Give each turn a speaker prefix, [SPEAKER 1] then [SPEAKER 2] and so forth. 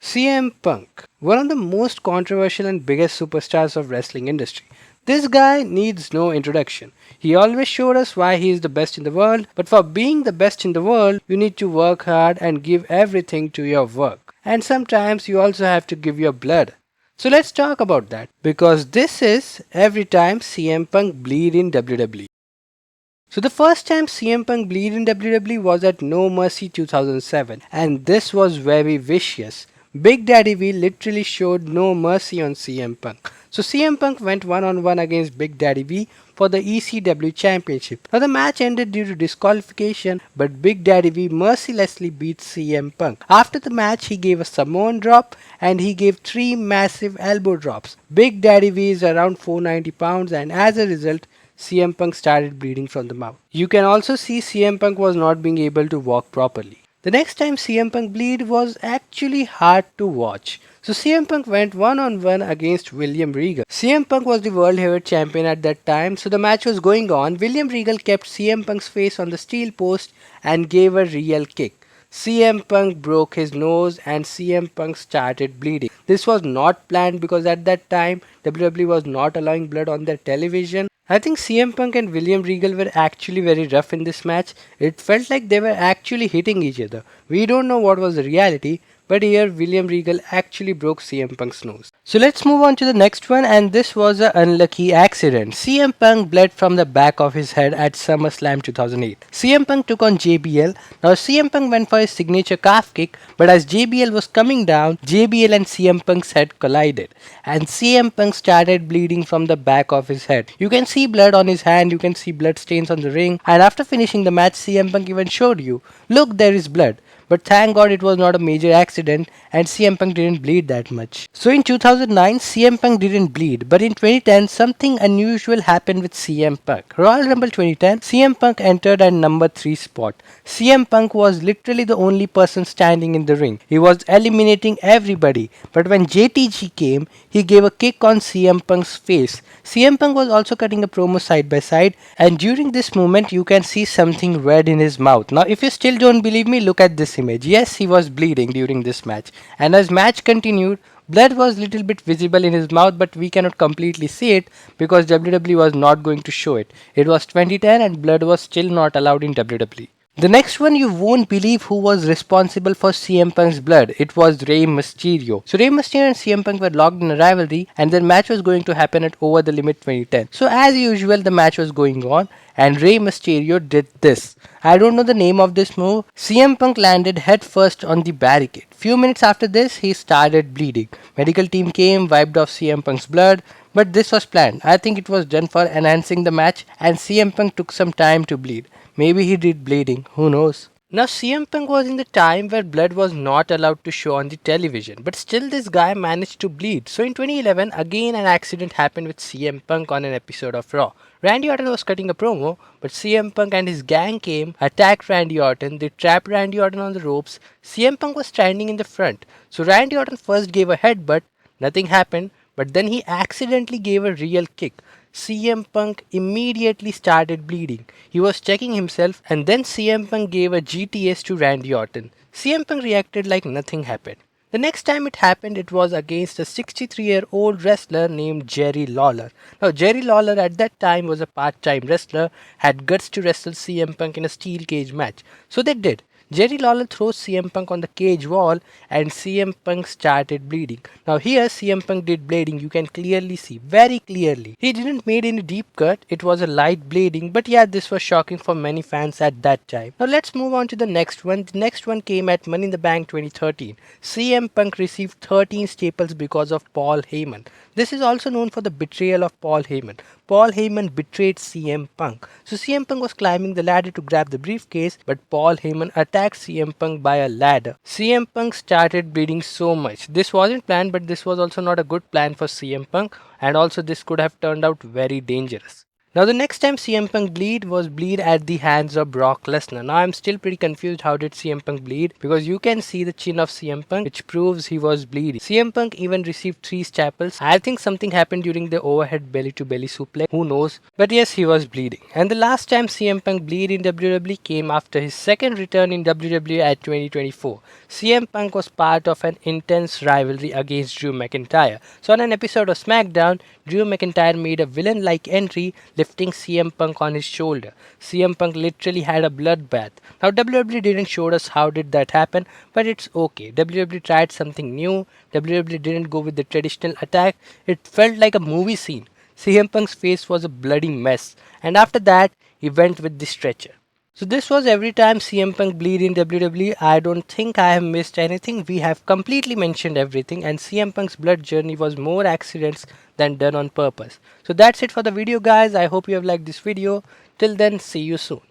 [SPEAKER 1] CM Punk, one of the most controversial and biggest superstars of wrestling industry. This guy needs no introduction. He always showed us why he is the best in the world, but for being the best in the world, you need to work hard and give everything to your work. And sometimes you also have to give your blood. So let's talk about that because this is every time CM Punk bleed in WWE. So the first time CM Punk bleed in WWE was at No Mercy 2007 and this was very vicious. Big Daddy V literally showed no mercy on CM Punk. So CM Punk went one on one against Big Daddy V for the ECW Championship. Now the match ended due to disqualification, but Big Daddy V mercilessly beat CM Punk. After the match, he gave a Samoan drop and he gave 3 massive elbow drops. Big Daddy V is around 490 pounds and as a result, CM Punk started bleeding from the mouth. You can also see CM Punk was not being able to walk properly. The next time CM Punk bleed was actually hard to watch. So CM Punk went one on one against William Regal. CM Punk was the world heavyweight champion at that time, so the match was going on. William Regal kept CM Punk's face on the steel post and gave a real kick. CM Punk broke his nose and CM Punk started bleeding. This was not planned because at that time WWE was not allowing blood on their television. I think CM Punk and William Regal were actually very rough in this match. It felt like they were actually hitting each other. We don't know what was the reality, but here William Regal actually broke CM Punk's nose. So let's move on to the next one, and this was an unlucky accident. CM Punk bled from the back of his head at SummerSlam 2008. CM Punk took on JBL. Now CM Punk went for his signature calf kick, but as JBL was coming down, JBL and CM Punk's head collided, and CM Punk started bleeding from the back of his head. You can see blood on his hand, you can see blood stains on the ring, and after finishing the match, CM Punk even showed you, look, there is blood. But thank God it was not a major accident and CM Punk didn't bleed that much. So in 2009, CM Punk didn't bleed, but in 2010, something unusual happened with CM Punk. Royal Rumble 2010, CM Punk entered at number 3 spot. CM Punk was literally the only person standing in the ring. He was eliminating everybody, but when JTG came, he gave a kick on CM Punk's face. CM Punk was also cutting a promo side by side, and during this moment, you can see something red in his mouth. Now, if you still don't believe me, look at this image. Yes, he was bleeding during this match, and as match continued, blood was little bit visible in his mouth, but we cannot completely see it because WWE was not going to show it. It was 2010 and blood was still not allowed in WWE. The next one, you won't believe who was responsible for CM Punk's blood. It was Rey Mysterio. So Rey Mysterio and CM Punk were locked in a rivalry and their match was going to happen at Over the Limit 2010. So as usual, the match was going on and Rey Mysterio did this. I don't know the name of this move. CM Punk landed head first on the barricade. Few minutes after this, he started bleeding. Medical team came, wiped off CM Punk's blood, but this was planned. I think it was done for enhancing the match and CM Punk took some time to bleed. Maybe he did bleeding, who knows. Now CM Punk was in the time where blood was not allowed to show on the television, but still this guy managed to bleed. So in 2011, again an accident happened with CM Punk on an episode of Raw. Randy Orton was cutting a promo, but CM Punk and his gang came, attacked Randy Orton, they trapped Randy Orton on the ropes. CM Punk was standing in the front. So Randy Orton first gave a headbutt, nothing happened, but then he accidentally gave a real kick. CM Punk immediately started bleeding. He was checking himself and then CM Punk gave a GTS to Randy Orton. CM Punk reacted like nothing happened. The next time it happened, it was against a 63-year-old wrestler named Jerry Lawler. Now, Jerry Lawler at that time was a part-time wrestler, had guts to wrestle CM Punk in a steel cage match. So they did. Jerry Lawler throws CM Punk on the cage wall and CM Punk started bleeding. Now here CM Punk did bleeding, you can clearly see, very clearly. He didn't made any deep cut, it was a light bleeding, but yeah, this was shocking for many fans at that time. Now let's move on to the next one. The next one came at Money in the Bank 2013. CM Punk received 13 staples because of Paul Heyman. This is also known for the betrayal of Paul Heyman. Paul Heyman betrayed CM Punk. So CM Punk was climbing the ladder to grab the briefcase, but Paul Heyman attacked CM Punk by a ladder. CM Punk started bleeding so much. This wasn't planned, but this was also not a good plan for CM Punk, and also this could have turned out very dangerous. Now the next time CM Punk bleed at the hands of Brock Lesnar. Now I'm still pretty confused how did CM Punk bleed, because you can see the chin of CM Punk which proves he was bleeding. CM Punk even received 3 staples. I think something happened during the overhead belly to belly suplex. Who knows? But yes, he was bleeding. And the last time CM Punk bleed in WWE came after his second return in WWE at 2024. CM Punk was part of an intense rivalry against Drew McIntyre. So on an episode of SmackDown, Drew McIntyre made a villain-like entry, lifting CM Punk on his shoulder. CM Punk literally had a bloodbath. Now WWE didn't show us how did that happen, but it's okay. WWE tried something new. WWE didn't go with the traditional attack. It felt like a movie scene. CM Punk's face was a bloody mess, and after that, he went with the stretcher. So this was every time CM Punk bleed in WWE. I don't think I have missed anything. We have completely mentioned everything, and CM Punk's blood journey was more accidents than done on purpose. So that's it for the video, guys. I hope you have liked this video. Till then, see you soon.